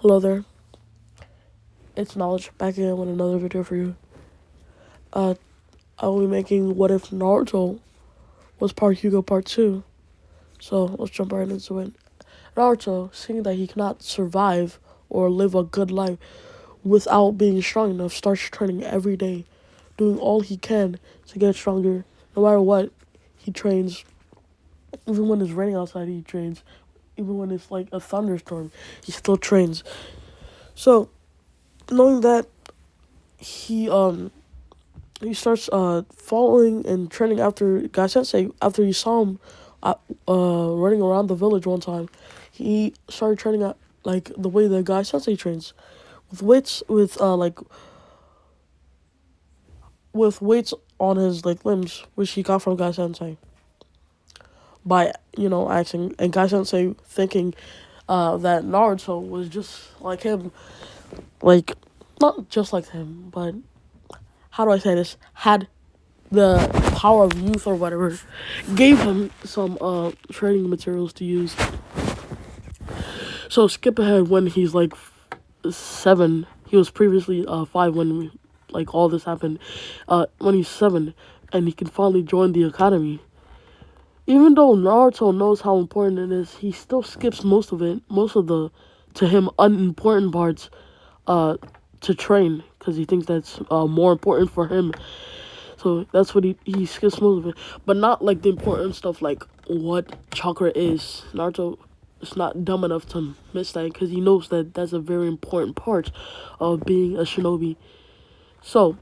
Hello there, it's Knowledge back again with another video for you. Uh, I will be making What If Naruto was part Hyuga part 2. So let's jump right into it. Naruto, seeing that he cannot survive or live a good life without being strong enough, starts training every day, doing all he can to get stronger. No matter what, he trains. Even when it's raining outside, he trains. Even when it's like a thunderstorm, he still trains. So, knowing that, he starts following and training after Guy Sensei. After he saw him running around the village one time, he started training at like the way the Guy Sensei trains, with weights with weights on his like limbs, which he got from Guy Sensei by acting, and Guy Sensei thinking that Naruto was just like him, like not just like him, but how do I say this? Had the power of youth or whatever, gave him some training materials to use. So skip ahead when he's like 7. He was previously 5 when like all this happened. When he's 7, and he can finally join the academy. Even though Naruto knows how important it is, he still skips most of the to him unimportant parts to train, because he thinks that's more important for him. So that's what he skips most of it. But not like the important stuff like what chakra is. Naruto is not dumb enough to miss that, because he knows that that's a very important part of being a shinobi. So,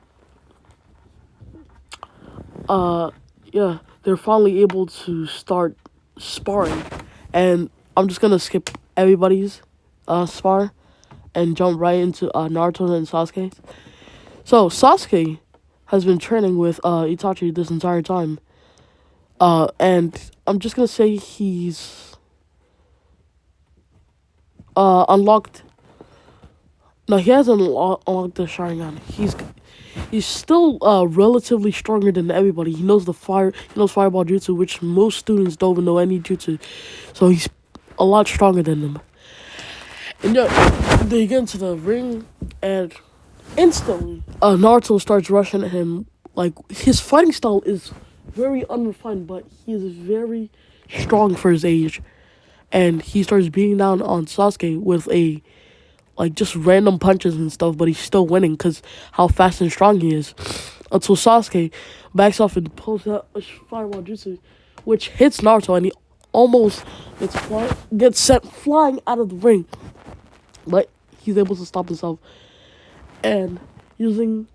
yeah, they're finally able to start sparring. And I'm just gonna skip everybody's spar and jump right into Naruto and Sasuke. So Sasuke has been training with Itachi this entire time. And I'm just gonna say he's unlocked. No, he hasn't unlocked the Sharingan. He's still relatively stronger than everybody. He knows He knows Fireball Jutsu, which most students don't even know any jutsu. So he's a lot stronger than them. And yeah, they get into the ring, and instantly, Naruto starts rushing at him. Like, his fighting style is very unrefined, but he is very strong for his age. And he starts beating down on Sasuke with just random punches and stuff, but he's still winning because how fast and strong he is. Until Sasuke backs off and pulls out a Fireball Jutsu, which hits Naruto, and he almost gets sent flying out of the ring. But he's able to stop himself. And using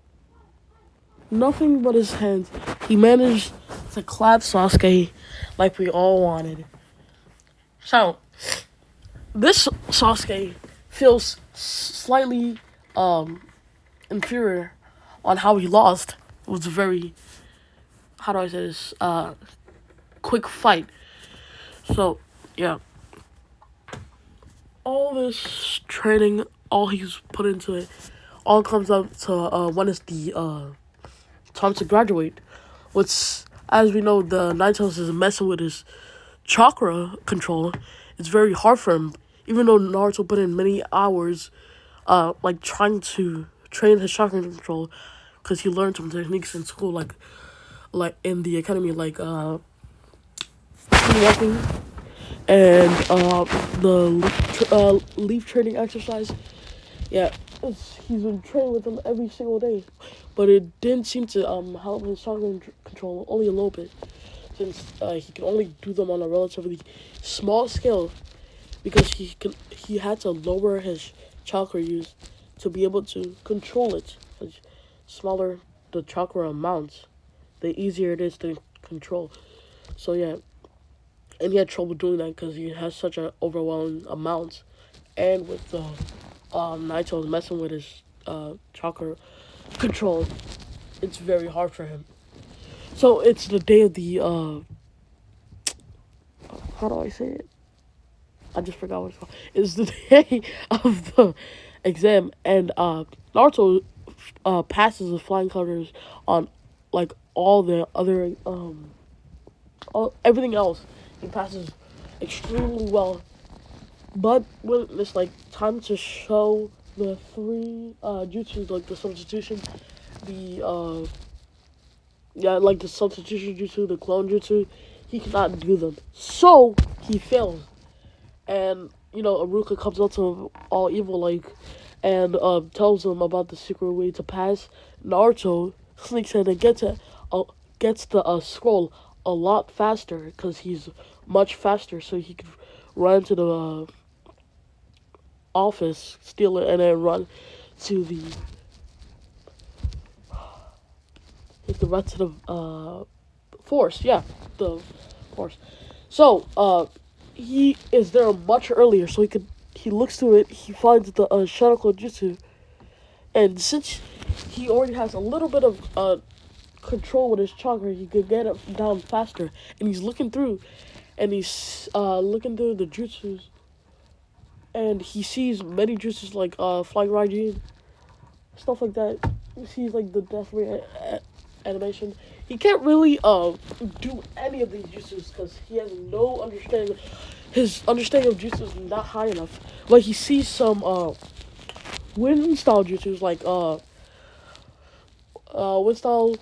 nothing but his hands, he managed to clap Sasuke like we all wanted. So, this Sasuke feels slightly inferior on how he lost. It was a very, how do I say this, quick fight. So, yeah. All this training, all he's put into it, all comes up to when it's the time to graduate. Which, as we know, the Nine Tails is messing with his chakra control. It's very hard for him, even though Naruto put in many hours, trying to train his chakra control, because he learned some techniques in school, like in the academy, like walking and the leaf training exercise. Yeah, he's been training with them every single day, but it didn't seem to help his chakra control only a little bit, since he can only do them on a relatively small scale, because he had to lower his chakra use to be able to control it. The smaller the chakra amounts, the easier it is to control. So yeah, and he had trouble doing that because he has such an overwhelming amount, and with the Naito's messing with his chakra control, it's very hard for him. So it's the day of the how do I say it? I just forgot what it's called. It's the day of the exam, and Naruto passes with flying colors on like all the other everything else. He passes extremely well, But when it's like time to show the three jutsus, like the substitution, the yeah, like the substitution jutsu, the clone jutsu, he cannot do them. So he fails, and Aruka comes up to him all evil like, and tells him about the secret way to pass. Naruto sneaks in and gets the scroll a lot faster because he's much faster, so he could run to the office, steal it, and then run to the rest of the force. Yeah, the force. So he is there much earlier, so he looks through it. He finds the Shanako Jutsu, and since he already has a little bit of control with his chakra, he could get it down faster. And he's looking through, and he's looking through the jutsus, and he sees many jutsus like flying Raijin, stuff like that. He sees like the death ray animation. He can't really do any of these jutsus because he has no understanding. His understanding of jutsu is not high enough. But he sees some wind style jutsus like wind style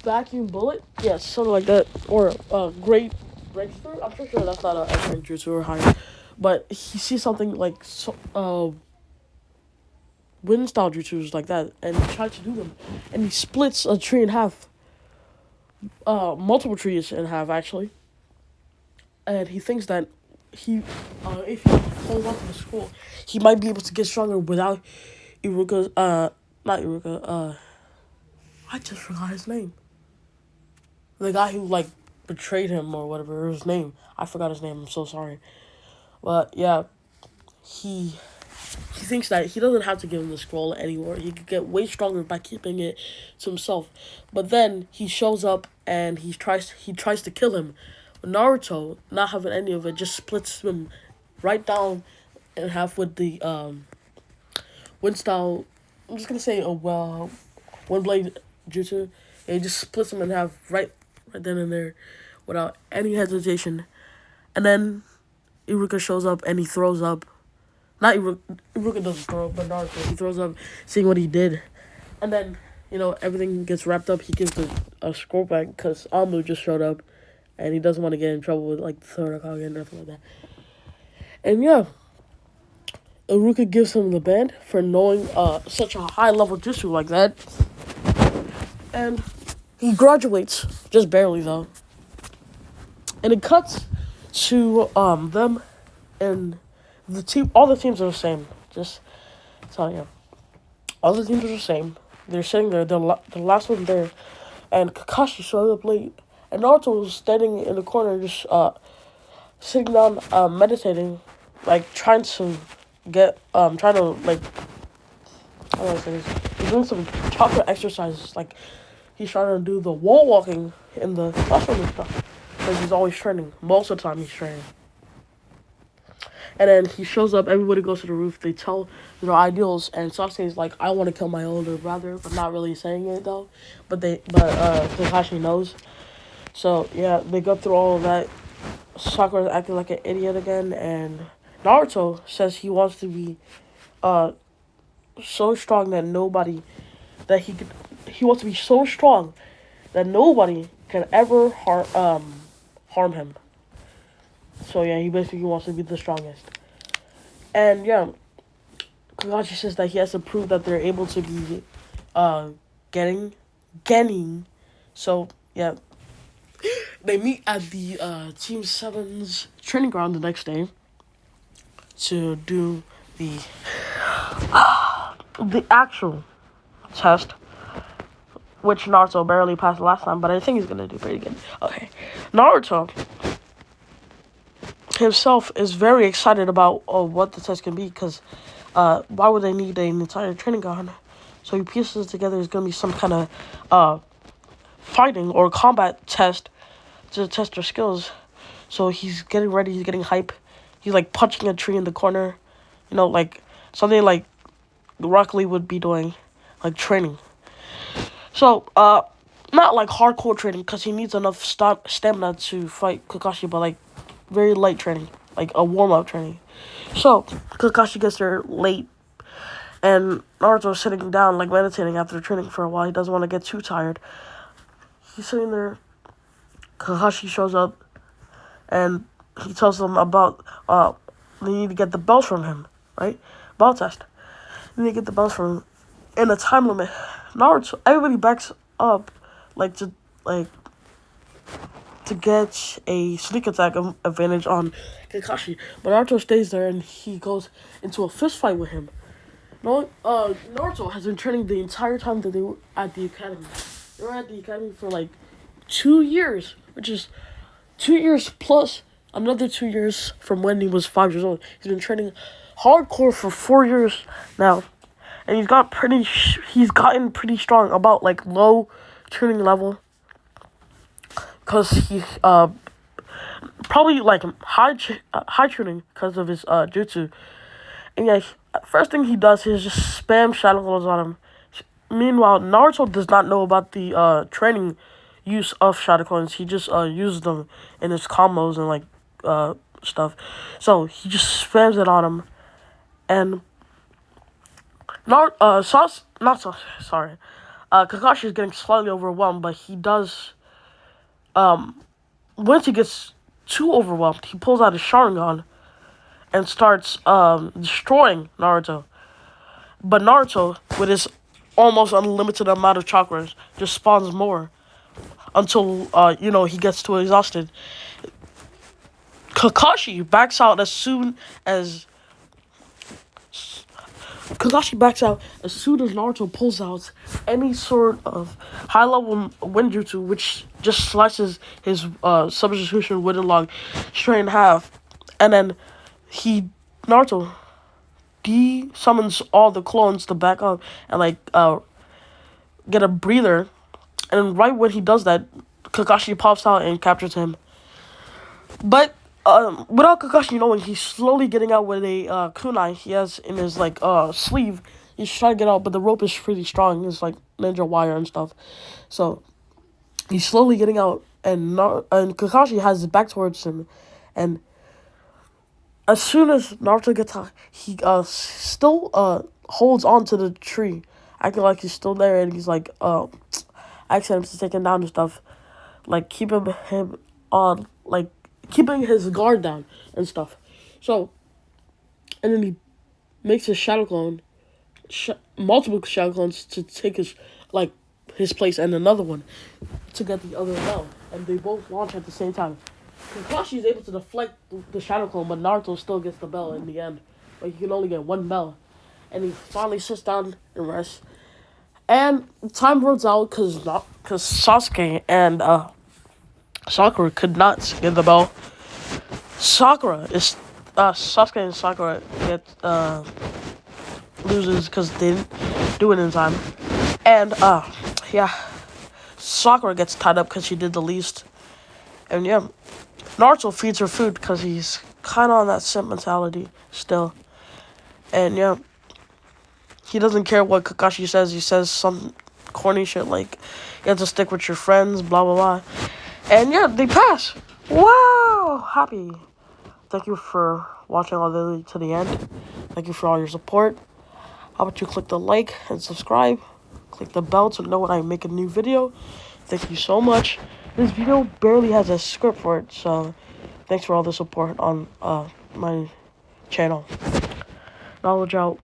vacuum bullet. Yes, something like that. Or great breakthrough. I'm pretty sure that's not a X jutsu or higher. But he sees something like wind style jutsus like that, and he tries to do them, and he splits a tree in half. Multiple trees in half actually, and he thinks that if he holds on to the scroll, he might be able to get stronger without Iruka's not Iruka, I just forgot his name. The guy who like betrayed him or whatever his name. I forgot his name. I'm so sorry. But yeah, he thinks that he doesn't have to give him the scroll anymore. He could get way stronger by keeping it to himself. But then he shows up and he tries to kill him. Naruto, not having any of it, just splits him right down in half with the wind style. I'm just gonna say one blade jutsu. And he just splits him in half right then and there, without any hesitation. And then Iruka shows up and he throws up. Not Iruka doesn't throw up, but Naruto, he throws up, seeing what he did. And then, everything gets wrapped up. He gives a scroll back because Amu just showed up, and he doesn't want to get in trouble with, like, the Third Hokage and nothing like that. And, yeah, Iruka gives him the band for knowing such a high-level jutsu like that. And he graduates, just barely, though. And it cuts to them and the team. All the teams are the same. Just telling you, all the teams are the same. They're sitting there. The last one there, and Kakashi showed up late, and Naruto was standing in the corner, just sitting down, meditating, like trying to like, how do I say this? He's doing some chakra exercises, like he's trying to do the wall walking in the classroom and stuff, because he's always training. Most of the time, he's training. And then he shows up, everybody goes to the roof, they tell their ideals, and Sasuke's like, I want to kill my older brother, but not really saying it, though. But Kakashi knows. So, yeah, they go through all of that. Sakura's acting like an idiot again, and Naruto says he wants to be so strong that he wants to be so strong that nobody can ever harm him. So yeah, he basically wants to be the strongest. And yeah, Kakashi says that he has to prove that they're able to be getting. So yeah, they meet at the Team 7's training ground the next day to do the actual test, which Naruto barely passed last time, but I think he's gonna do pretty good. Okay, Naruto himself is very excited about what the test can be, because why would they need an entire training ground? So he pieces together it's going to be some kind of fighting or combat test to test their skills. So he's getting ready, he's getting hype. He's like punching a tree in the corner, like something like Rock Lee would be doing, like training. So not like hardcore training, because he needs enough stamina to fight Kakashi, but like very light training. like a warm-up training. So Kakashi gets there late, and Naruto's sitting down, like meditating after training for a while. He doesn't want to get too tired. He's sitting there. Kakashi shows up, and he tells them about they need to get the bells from him, right? Bell test. They need to get the bells from him in a time limit. Naruto, everybody backs up, like to get a sneak attack advantage on Kakashi. But Naruto stays there and he goes into a fist fight with him. Naruto has been training the entire time that they were at the academy. They were at the academy for like 2 years, which is 2 years plus another 2 years from when he was 5 years old. He's been training hardcore for 4 years now, and he's gotten pretty strong about like low training level. Cause he probably like high tuning because of his jutsu, and yeah, first thing he does is just spam shadow clones on him. Meanwhile, Naruto does not know about the training use of shadow clones. He just uses them in his combos and like stuff. So he just spams it on him, and Kakashi is getting slightly overwhelmed, but he does. Once he gets too overwhelmed, he pulls out his Sharingan and starts destroying Naruto. But Naruto, with his almost unlimited amount of chakras, just spawns more until he gets too exhausted. Kakashi backs out as soon as Naruto pulls out any sort of high-level Winjutsu, which just slices his substitution wooden log straight in half. And then Naruto summons all the clones to back up and get a breather. And right when he does that, Kakashi pops out and captures him. But without Kakashi knowing, he's slowly getting out with a kunai he has in his sleeve. He's trying to get out, but the rope is pretty strong. It's like ninja wire and stuff. So he's slowly getting out, and Kakashi has his back towards him. And as soon as Naruto gets out, he still holds on to the tree, acting like he's still there, and he's like asking him to take him down and stuff, like keeping him on, like keeping his guard down and stuff. So, and then he makes his shadow clone, multiple shadow clones to take his place, and another one to get the other bell, and they both launch at the same time. Kakashi is able to deflect the shadow clone, but Naruto still gets the bell in the end. But he can only get one bell, and he finally sits down and rests. And time runs out because Sasuke and Sakura could not get the bell. Sasuke and Sakura loses because they didn't do it in time. And Sakura gets tied up because she did the least. And yeah, Naruto feeds her food because he's kind of on that simp mentality still. And yeah, he doesn't care what Kakashi says. He says some corny shit like, you have to stick with your friends, blah, blah, blah. And yeah, they pass. Wow! Happy. Thank you for watching all the way to the end. Thank you for all your support. How about you click the like and subscribe? Click the bell to know when I make a new video. Thank you so much. This video barely has a script for it, so thanks for all the support on my channel. Knowledge out.